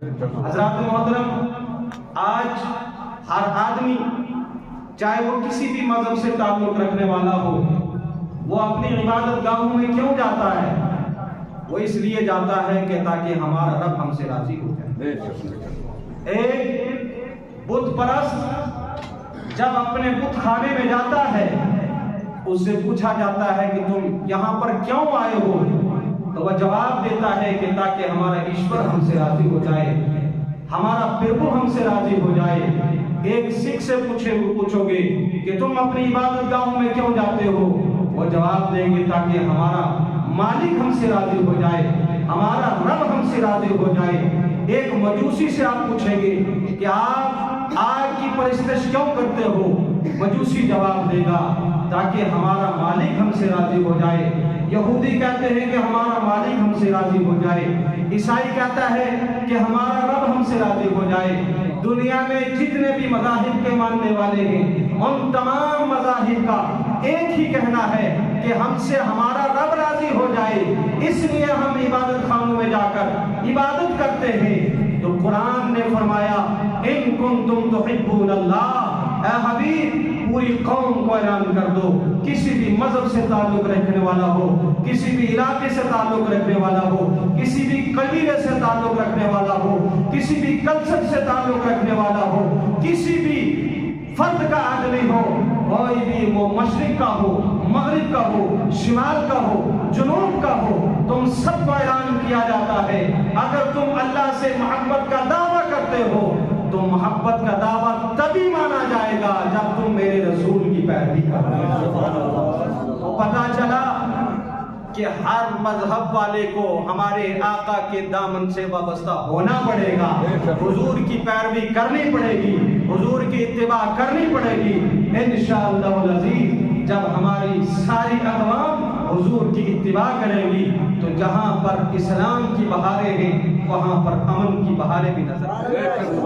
حضرات محترم، آج ہر آدمی چاہے وہ کسی بھی مذہب سے تعلق رکھنے والا ہو، وہ اپنی عبادت گاہوں میں کیوں جاتا ہے؟ وہ اس لیے جاتا ہے کہ تاکہ ہمارا رب ہم سے راضی ہو جائے۔ ایک بت پرست جب اپنے بت خانے میں جاتا ہے، اس سے پوچھا جاتا ہے کہ تم یہاں پر کیوں آئے ہو؟ تو وہ جواب دیتا ہے کہ تاکہ ہمارا ایشور ہم سے راضی ہو جائے، ہمارا پربھو ہم سے راضی ہو جائے۔ ایک سکھ سے پوچھو گے کہ تم اپنی عبادت گاہوں میں کیوں جاتے ہو؟ وہ جواب دیں گے تاکہ ہمارا مالک ہم سے راضی ہو جائے، ہمارا رب ہم سے راضی ہو جائے۔ ایک مجوسی سے آپ پوچھیں گے کہ آپ آگ کی پرستش کیوں کرتے ہو؟ مجوسی جواب دے گا تاکہ ہمارا مالک ہم سے راضی ہو جائے۔ یہودی کہتے ہیں کہ ہمارا مالک ہم سے راضی ہو جائے۔ عیسائی کہتا ہے کہ ہمارا رب ہم سے راضی ہو جائے۔ دنیا میں جتنے بھی مذاہب کے ماننے والے ہیں، ان تمام مذاہب کا ایک ہی کہنا ہے کہ ہم سے ہمارا رب راضی ہو جائے، اس لیے ہم عبادت خانوں میں جا کر عبادت کرتے ہیں۔ تو قرآن نے فرمایا ان کنتم تحبون اللہ، اے حبیب پوری قوم کو اعلان کر دو، کسی بھی مذہب سے تعلق رکھنے والا ہو، کسی بھی علاقے سے تعلق رکھنے والا ہو، کسی بھی قبیلے سے تعلق رکھنے والا ہو، کسی بھی کلچر سے تعلق رکھنے والا ہو، کسی بھی فرد کا آدمی ہو، کوئی بھی وہ مشرق کا ہو، مغرب کا ہو، شمال کا ہو، جنوب کا ہو، تم سب کو اعلان کیا جاتا ہے اگر تم اللہ سے محبت کا دعویٰ کرتے ہو تو محبت کا دعویٰ تبھی مانا جائے گا جب تم میرے رسول کی پیروی کرو۔ پتہ چلا کہ ہر مذہب والے کو ہمارے آقا کے دامن سے وابستہ ہونا پڑے گا، حضور کی پیروی کرنی پڑے گی، حضور کی اتباع کرنی پڑے گی۔ انشاءاللہ العزیز جب ہماری ساری اقوام حضور کی اتباع کرے گی تو جہاں پر اسلام کی بہاریں ہیں وہاں پر امن کی بہاریں بھی نظر آئیں گی،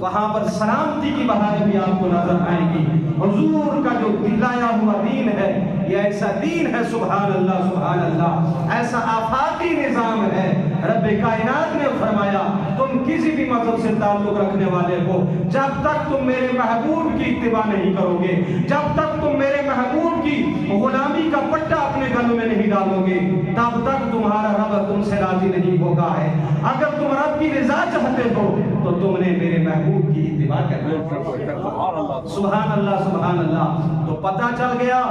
وہاں پر سلامتی کی بہاریں بھی آپ کو نظر آئیں گی۔ حضور کا جو دلایا ہوا دین ہے یہ ایسا دین ہے، سبحان اللہ سبحان اللہ، ایسا آفاقی نظام ہے۔ رب کائنات نے فرمایا تم کسی بھی مذہب سے تعلق رکھنے والے ہو، جب تک تم میرے محبوب کی اتباع نہیں کرو گے، جب تک تم میرے محبوب کی غلامی کا پٹا اپنے گلوں میں نہیں ڈالو گے، تب تک تمہارا رب تم سے راضی نہیں ہوگا ہے۔ اگر تم رب کی رضا چاہتے ہو تو تم نے میرے محبوب کی اتباع کرنی ہے۔ سبحان اللہ سبحان اللہ۔ تو پتہ چل گیا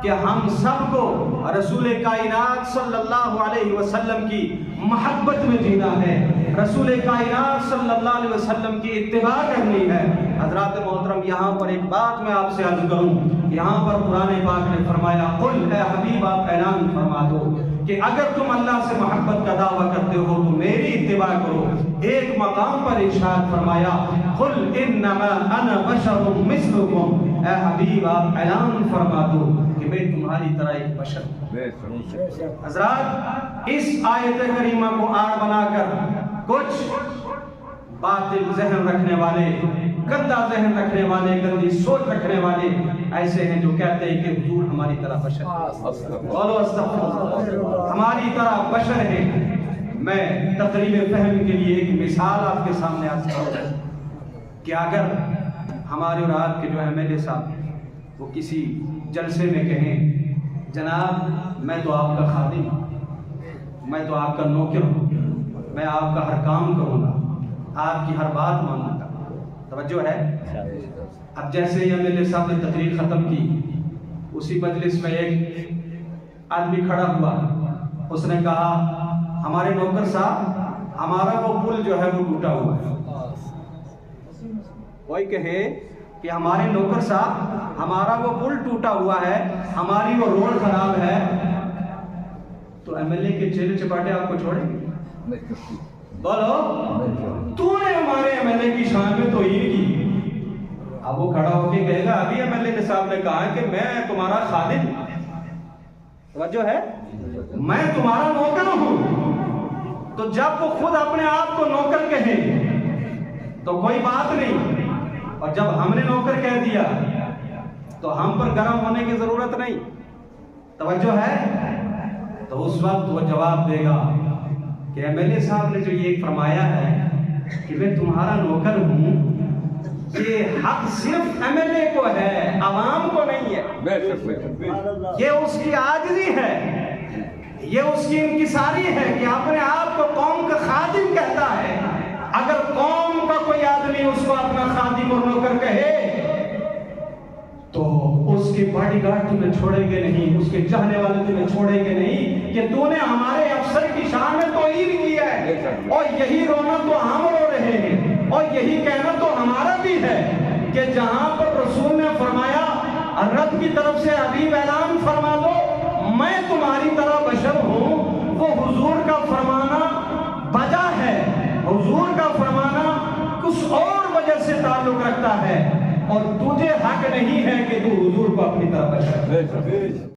کہ ہم سب کو رسول کائنات صلی اللہ علیہ وسلم کی محبت میں جینا ہے، رسول کائنات صلی اللہ علیہ وسلم کی اتباع کرنی ہے۔ حضرات محترم، یہاں پر ایک بات میں آپ سے عرض کروں، یہاں پر قرآن پاک نے فرمایا قل، اے حبیب آپ اعلان فرما دو کہ اگر تم اللہ سے محبت کا دعویٰ کرتے ہو تو میری اتباع کرو۔ ایک مقام پر ارشاد فرمایا قل انما انا بشر مثلکم، اے حبیب آپ اعلان فرما دو کہ میں تمہاری طرح ایک بشر ہوں۔ حضرات، اس آیت کریمہ کو آڑ بنا کر کچھ باطل ذہن رکھنے والے، گندا ذہن رکھنے والے، گندی سوچ رکھنے والے ایسے ہیں جو کہتے ہیں کہ حضور ہماری طرح بشر ہے، بولو استغفر اللہ، ہماری طرح بشر ہے۔ میں تقریب فہم کے لیے ایک مثال آپ کے سامنے عرض کروں کہ اگر ہمارے اور آپ کے جو MLA صاحب وہ کسی جلسے میں کہیں جناب میں تو آپ کا خادم ہوں، میں تو آپ کا نوکر ہوں، میں آپ کا ہر کام کروں گا، آپ کی ہر بات مانوں گا، توجہ ہے؟ اب جیسے ہی MLA صاحب نے تقریر ختم کی، اسی مجلس میں ایک آدمی کھڑا ہوا، اس نے کہا ہمارے نوکر صاحب ہمارا وہ پل جو ہے وہ ٹوٹا ہوا ہے۔ کوئی کہے کہ ہمارے نوکر صاحب ہمارا وہ پل ٹوٹا ہوا ہے، ہماری وہ روڈ خراب ہے، تو MLA کے چہرے چپاٹے آپ کو چھوڑیں گے؟ بولو، تو نے ہمارے MLA کی شان میں توہین کی۔ اب وہ کھڑا ہو کے کہے گا ابھی MLA صاحب نے کہا کہ میں تمہارا خادم، توجہ ہے، میں تمہارا نوکر ہوں۔ تو جب وہ خود اپنے آپ کو نوکر کہے تو کوئی بات نہیں، اور جب ہم نے نوکر کہہ دیا تو ہم پر گرم ہونے کی ضرورت نہیں، توجہ ہے؟ تو اس وقت وہ جواب دے گا کہ MLA صاحب نے جو یہ فرمایا ہے تمہارا نوکر ہوں، یہ حق صرف MLA کو ہے، عوام کو نہیں ہے۔ یہ اس کی عاجزی ہے، یہ اس کی انکساری ہے کہ اپنے آپ کو قوم کا خادم کہتا ہے۔ اگر قوم کا کوئی آدمی اس کو اپنا خادم اور نوکر کہے تو اس کے باڈی گارڈ تمہیں چھوڑیں گے نہیں، اس کے چاہنے والے تمہیں چھوڑیں گے نہیں کہ تو نے ہمارے افسر کی شان میں توہین کی ہے، اور یہی رونا تو ہم رو رہے ہیں، اور یہی کہنا تو ہمارا بھی ہے کہ جہاں پر رسول نے فرمایا رب کی طرف سے حبیب اعلان فرما دو میں تمہاری طرح بشر ہوں، وہ حضور کا فرمانا بجا ہے، حضور کا فرمانا کچھ اور وجہ سے تعلق رکھتا ہے، اور تجھے حق نہیں ہے کہ تو حضور کو اپنی طرح بشر